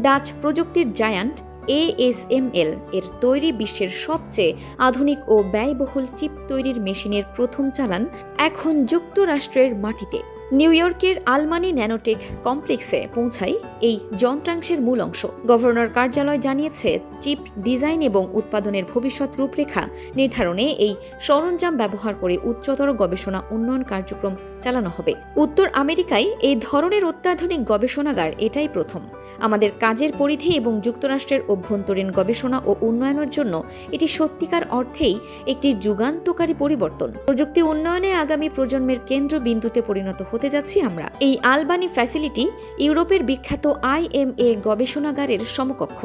Dutch প্রযুক্তির giant ASML এর তৈরি বিশ্বের সবচেয়ে আধুনিক ও ব্যয়বহুল চিপ তৈরির মেশিনের প্রথম চালান এখন যুক্তরাষ্ট্রের মাটিতে। নিউ ইয়র্কের আলমানি ন্যানোটেক কমপ্লেক্সে পৌঁছায় এই যন্ত্রাংশের মূল অংশ। গভর্নর কার্যালয় জানিয়েছে, চিপ ডিজাইন এবং উৎপাদনের ভবিষ্যৎ রূপরেখা নির্ধারণে এই সরঞ্জাম ব্যবহার করে উচ্চতর গবেষণা উন্নয়ন কার্যক্রম চালানো হবে। উত্তর আমেরিকায় এই ধরনের অত্যাধুনিক গবেষণাগার এটাই প্রথম। আমাদের কাজের পরিধি এবং যুক্তরাষ্ট্রের অভ্যন্তরীণ গবেষণা ও উন্নয়নের জন্য এটি সত্যিকার অর্থেই একটি যুগান্তকারী পরিবর্তন। প্রযুক্তি উন্নয়নে আগামী প্রজন্মের কেন্দ্রবিন্দুতে পরিণত হতে যাচ্ছি আমরা। এই আলবানি ফ্যাসিলিটি ইউরোপের বিখ্যাত IMA গবেষণাগারের সমকক্ষ।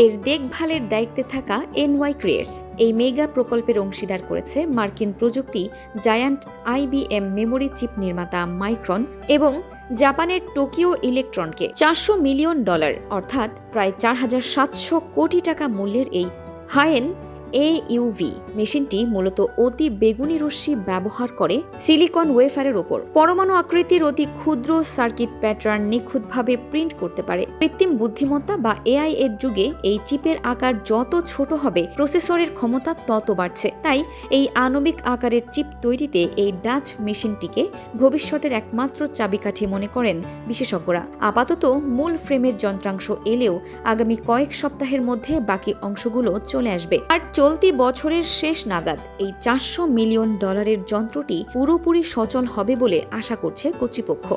এর দেখভালের দায়িত্বে থাকা NY ক্রিয়েটস এই মেগা প্রকল্পের অংশীদার করেছে মার্কিন প্রযুক্তি জায়ান্ট IBM মেমোরি চিপ নির্মাতা মাইক্রন এবং জাপানের টোকিও ইলেকট্রনকে। $400 মিলিয়ন অর্থাৎ প্রায় 4700 কোটি টাকা মূল্যের এই হাই-এন্ড AUV মেশিনটি মূলত অতি বেগুনি রশ্মি ব্যবহার করে সিলিকন ওয়েফারের ওপর পরমাণু আকৃতির অতি ক্ষুদ্র সার্কিট প্যাটার্ন নিখুঁতভাবে প্রিন্ট করতে পারে। কৃত্রিম বুদ্ধিমত্তা বা AI এর যুগে এই চিপের আকার যত ছোট হবে, প্রসেসরের ক্ষমতা তত বাড়ছে। তাই এই আণবিক আকারের চিপ তৈরিতে এই ডাচ মেশিনটিকে ভবিষ্যতের একমাত্র চাবিকাঠি মনে করেন বিশেষজ্ঞরা। আপাতত মূল ফ্রেমের যন্ত্রাংশ এলেও আগামী কয়েক সপ্তাহের মধ্যে বাকি অংশগুলো চলে আসবে। আর চলতি বছরের শেষ নাগাদ এই $400 মিলিয়ন যন্ত্রটি পুরোপুরি সচল হবে বলে আশা করছে কর্তৃপক্ষ।